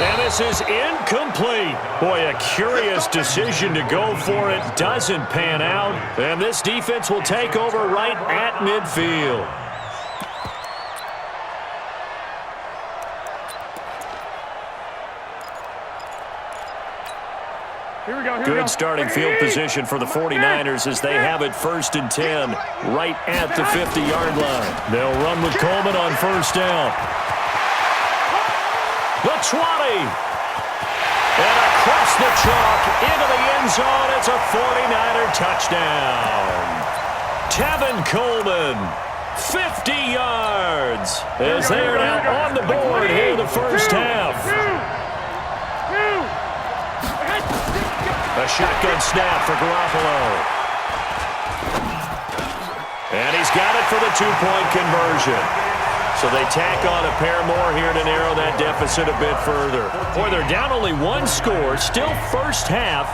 And this is incomplete. Boy, a curious decision to go for it. Doesn't pan out. And this defense will take over right at midfield. Good starting field position for the 49ers as they have it 1st and 10 right at the 50-yard line. They'll run with Coleman on 1st down. The 20. And across the chalk into the end zone. It's a 49er touchdown. Tevin Coleman, 50 yards. As they are now on the board here in the first half. A shotgun snap for Garoppolo. And he's got it for the 2-point conversion. So they tack on a pair more here to narrow that deficit a bit further. Boy, they're down only 1 score, still first half,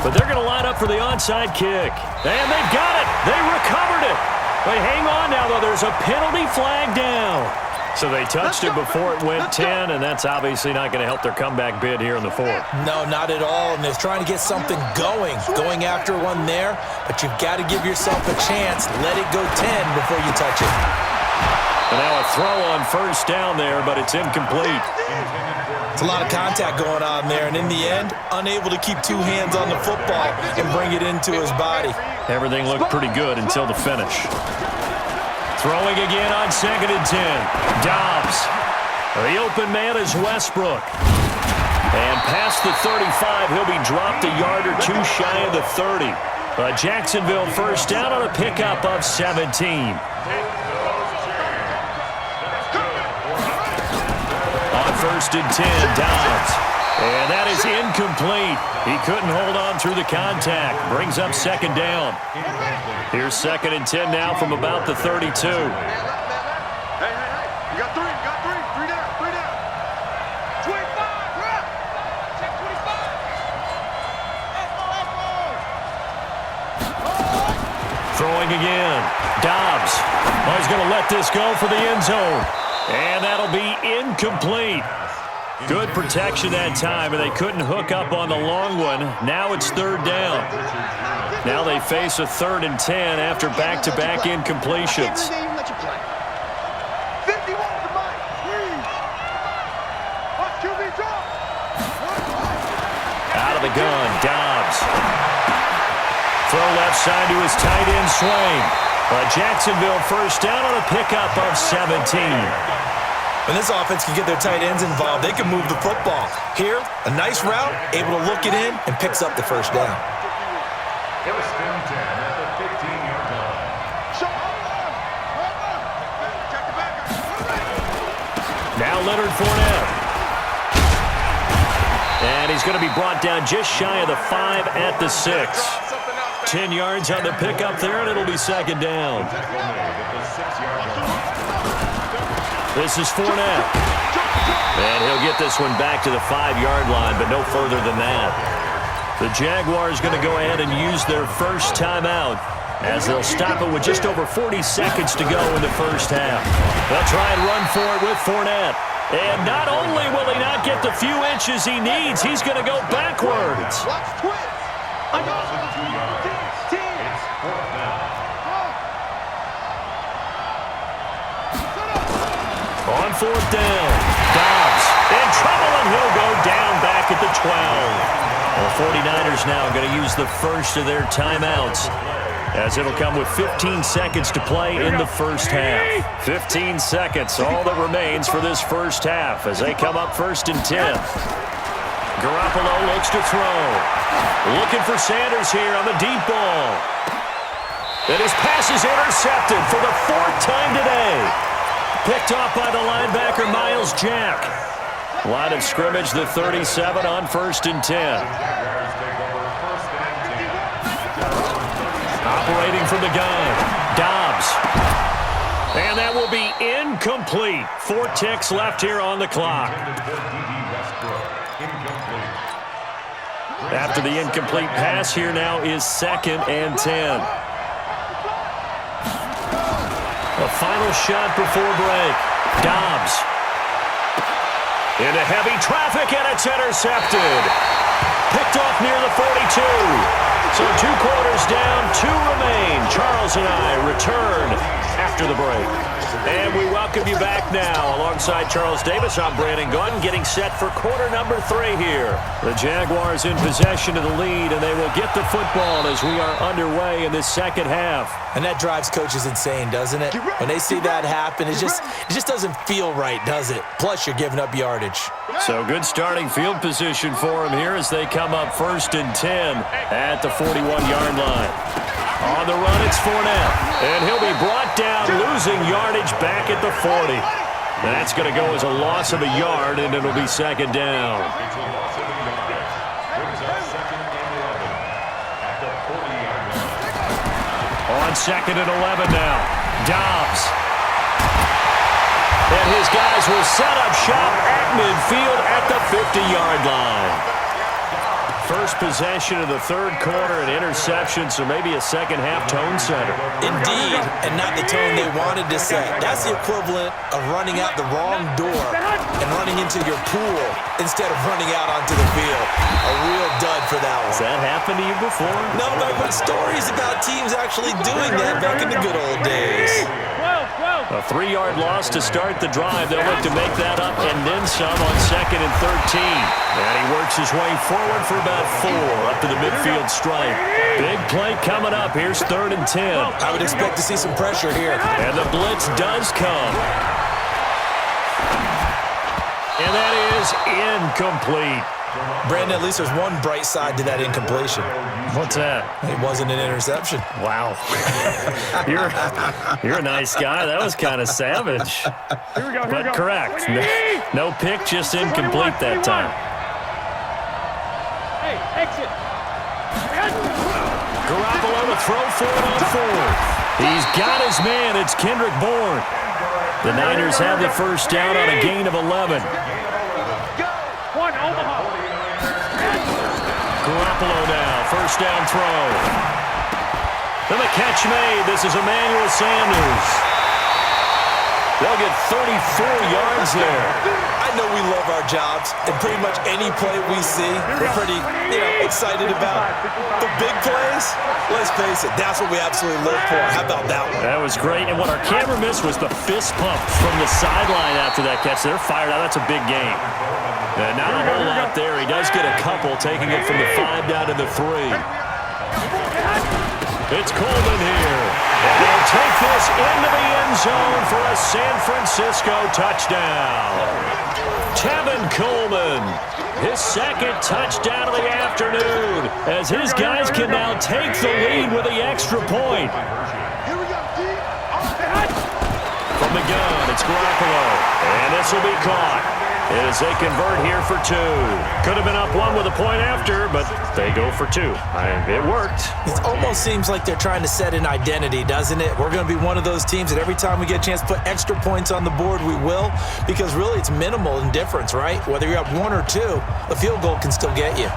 but they're going to line up for the onside kick. And they've got it. They recovered it. But hang on now, though. There's a penalty flag down. So they touched it before it went 10, and that's obviously not going to help their comeback bid here in the 4th. No, not at all, and they're trying to get something going after one there, but you've got to give yourself a chance. Let it go 10 before you touch it. And now a throw on 1st down there, but it's incomplete. It's a lot of contact going on there, and in the end, unable to keep 2 hands on the football and bring it into his body. Everything looked pretty good until the finish. Throwing again on 2nd and 10. Dobbs. The open man is Westbrook. And past the 35, he'll be dropped a yard or 2 shy of the 30. Jacksonville 1st down on a pickup of 17. On 1st and 10, Dobbs. And that is incomplete. He couldn't hold on through the contact. Brings up 2nd down. Here's 2nd and 10 now from about the 32. Hey, you got 3 down, 3 down. 25, run! Check 25. Throwing again. Dobbs. Oh, he's going to let this go for the end zone. And that'll be incomplete. Good protection that time, and they couldn't hook up on the long one. Now it's 3rd down. Now they face a 3rd and 10 after back-to-back incompletions. Out of the gun, Dobbs. Throw left side to his tight end Swain. Jacksonville 1st down on a pickup of 17. When this offense can get their tight ends involved, they can move the football. Here, a nice route, able to look it in, and picks up the 1st down. First and 10 at the 15-yard line. Now Leonard Fournette. And he's going to be brought down just shy of the 5 at the 6. 10 yards on the pickup there, and it'll be 2nd down. This is Fournette. And he'll get this one back to the 5-yard line, but no further than that. The Jaguars going to go ahead and use their first timeout as they'll stop it with just over 40 seconds to go in the first half. They'll try and run for it with Fournette. And not only will he not get the few inches he needs, he's going to go backwards. On 4th down, Dobbs in trouble, and he'll go down back at the 12. The 49ers now going to use the first of their timeouts as it'll come with 15 seconds to play in the first half. 15 seconds, all that remains for this first half as they come up 1st and 10. Garoppolo looks to throw. Looking for Sanders here on the deep ball. And his pass is intercepted for the 4th time today. Picked off by the linebacker, Miles Jack. Line of scrimmage, the 37 on 1st and 10. Operating from the gun, Dobbs. And that will be incomplete. 4 ticks left here on the clock. After the incomplete pass, here now is 2nd and 10. A final shot before break. Dobbs. Into heavy traffic, and it's intercepted. Picked off near the 42. So 2 quarters down, 2 remain. Charles and I return after the break. And we welcome you back now. Alongside Charles Davis, I'm Brandon Gordon, getting set for quarter number 3 here. The Jaguars in possession of the lead, and they will get the football as we are underway in this second half. And that drives coaches insane, doesn't it? When they see that happen, it just doesn't feel right, does it? Plus, you're giving up yardage. So good starting field position for them here as they come up 1st and 10 at the 41-yard line. On the run, it's Fournette. And he'll be brought down, losing yardage back at the 40. That's going to go as a loss of a yard, and it'll be 2nd down. On 2nd and 11 now. Dobbs. And his guys will set up shop at midfield at the 50-yard line. First possession of the 3rd quarter, an interception, so maybe a second-half tone setter. Indeed, and not the tone they wanted to set. That's the equivalent of running out the wrong door and running into your pool instead of running out onto the field. A real dud for that one. Has that happened to you before? No, but I've heard stories about teams actually doing that back in the good old days. A 3-yard loss to start the drive. They'll look to make that up and then some on 2nd and 13. And he works his way forward for about 4 up to the midfield stripe. Big play coming up. Here's 3rd and 10. I would expect to see some pressure here. And the blitz does come. And that is incomplete. Brandon, at least there's one bright side to that incompletion. What's that? It wasn't an interception. Wow. You're a nice guy. That was kind of savage. Here we go. But correct. No pick, just incomplete that time. Hey, exit. Garoppolo to throw for it on 4th. He's got his man. It's Kendrick Bourne. The Niners have the first down on a gain of 11. One, Omaha. Garoppolo now, first down throw. Then the catch made. This is Emmanuel Sanders. They'll get 34 yards there. I know we love our jobs, and pretty much any play we see, we're pretty, excited about. The big plays, let's face it, that's what we absolutely live for. How about that one? That was great, and what our camera missed was the fist pump from the sideline after that catch. They're fired out. That's a big game. Not a whole lot there. He does get a couple, taking it from the 5 down to the 3. It's Coleman here. And they'll take this into the end zone for a San Francisco touchdown. Tevin Coleman, his 2nd touchdown of the afternoon, as his guys can now take the lead with the extra point. From the gun, it's Garoppolo, and this will be caught as they convert here for 2. Could have been up 1 with a point after, but they go for 2. It worked. It almost seems like they're trying to set an identity, doesn't it? We're going to be one of those teams that every time we get a chance to put extra points on the board, we will, because really it's minimal in difference, right? Whether you're up 1 or 2, a field goal can still get you.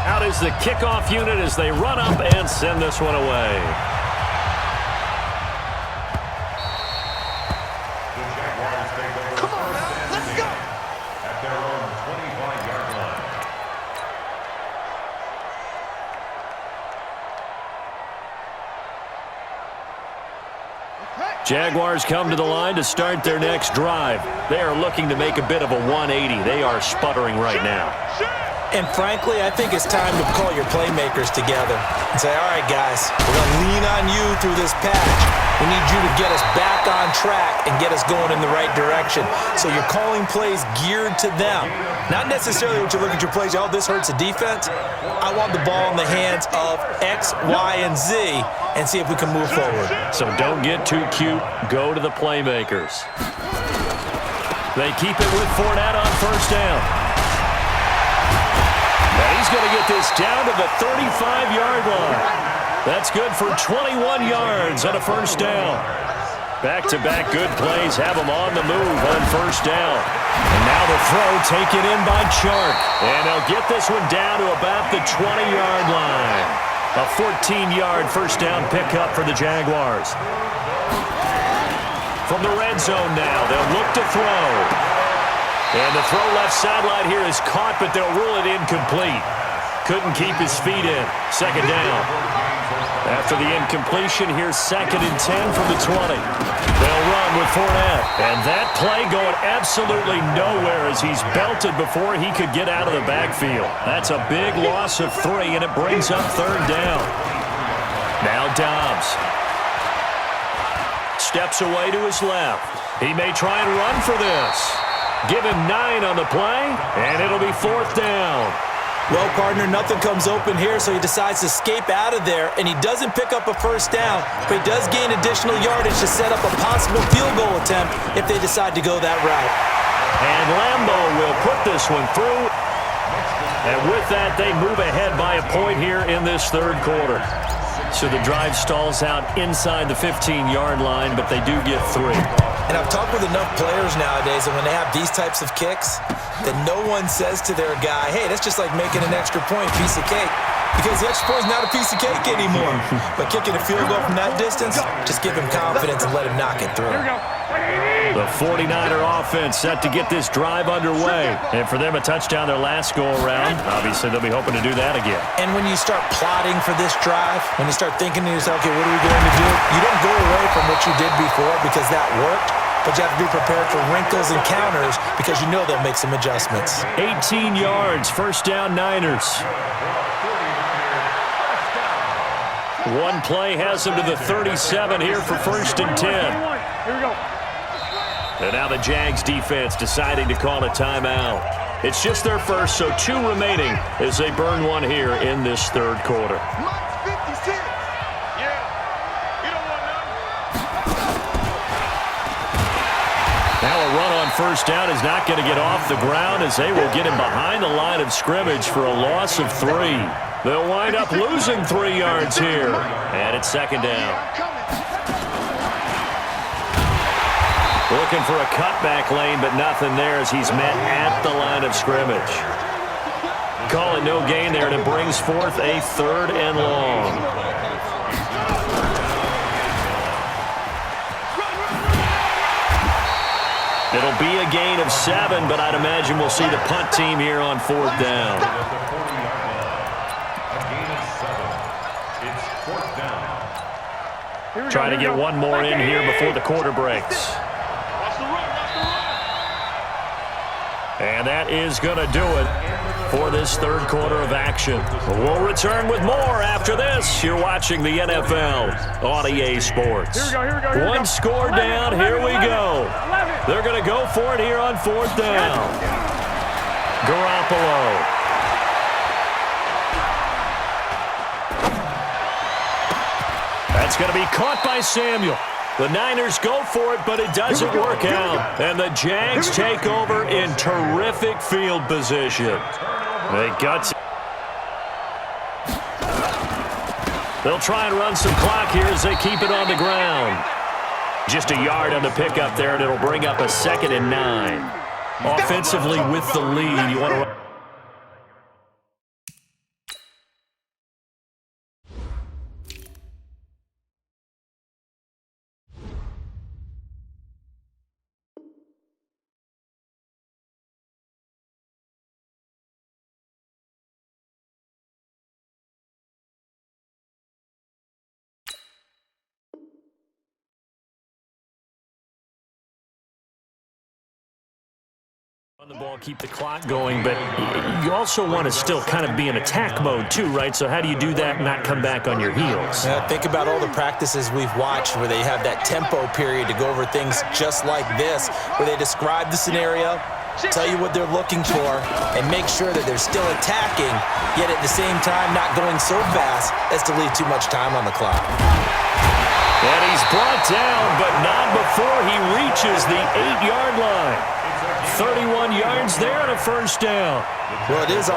Out is the kickoff unit as they run up and send this one away. Jaguars come to the line to start their next drive. They are looking to make a bit of a 180. They are sputtering right now. And frankly, I think it's time to call your playmakers together and say, all right, guys, we're going to lean on you through this patch. We need you to get us back on track and get us going in the right direction. So you're calling plays geared to them. Not necessarily what you look at your plays, oh, this hurts the defense. I want the ball in the hands of X, Y, and Z and see if we can move forward. So don't get too cute. Go to the playmakers. They keep it with Fournette on first down. And he's going to get this down to the 35-yard line. That's good for 21 yards and a first down. Back-to-back good plays have him on the move on first down. And now the throw taken in by Chark. And they'll get this one down to about the 20-yard line. A 14-yard first down pickup for the Jaguars. From the red zone now, they'll look to throw. And the throw left sideline here is caught, but they'll rule it incomplete. Couldn't keep his feet in. Second down. After the incompletion, here's 2nd and 10 from the 20. They'll run with Fournette. And that play going absolutely nowhere as he's belted before he could get out of the backfield. That's a big loss of 3, and it brings up 3rd down. Now Dobbs. Steps away to his left. He may try and run for this. Give him 9 on the play, and it'll be 4th down. Well, partner, nothing comes open here, so he decides to escape out of there, and he doesn't pick up a 1st down, but he does gain additional yardage to set up a possible field goal attempt if they decide to go that route. And Lambeau will put this one through. And with that, they move ahead by a point here in this 3rd quarter. So the drive stalls out inside the 15-yard line, but they do get 3. And I've talked with enough players nowadays, and when they have these types of kicks, that no one says to their guy, hey, that's just like making an extra point, piece of cake. Because the extra point is not a piece of cake anymore. But kicking a field goal from that distance, just give him confidence and let him knock it through. The 49er offense set to get this drive underway. And for them, a touchdown their last go-around. Obviously, they'll be hoping to do that again. And when you start plotting for this drive, when you start thinking to yourself, okay, what are we going to do? You don't go away from what you did before because that worked. But you have to be prepared for wrinkles and counters because you know they'll make some adjustments. 18 yards, 1st down Niners. One play has them to the 37 here for 1st and 10. Here we go. And now the Jags defense deciding to call a timeout. It's just their first, so 2 remaining as they burn one here in this 3rd quarter. Now a run on 1st down is not going to get off the ground as they will get him behind the line of scrimmage for a loss of 3. They'll wind up losing 3 yards here. And it's 2nd down. Looking for a cutback lane, but nothing there as he's met at the line of scrimmage. Call it no gain there, and it brings forth a 3rd and long. It'll be a gain of 7, but I'd imagine we'll see the punt team here on 4th down. It's 4th down. Trying to get one more in here before the quarter breaks. And that is going to do it for this 3rd quarter of action. We'll return with more after this. You're watching the NFL on EA Sports. One score down. Here we go. They're going to go for it here on 4th down. Garoppolo. That's going to be caught by Samuel. The Niners go for it, but it doesn't work out. And the Jags take over in terrific field position. They guts. They'll try and run some clock here as they keep it on the ground. Just a yard on the pickup there, and it'll bring up a 2nd and 9. Offensively with the lead, you want to... On the ball, keep the clock going, but you also want to still kind of be in attack mode too, right? So how do you do that and not come back on your heels? Yeah, think about all the practices we've watched where they have that tempo period to go over things just like this, where they describe the scenario, tell you what they're looking for, and make sure that they're still attacking, yet at the same time not going so fast as to leave too much time on the clock. And he's brought down, but not before he reaches the 8-yard line. 31 yards there and a 1st down. Well, it is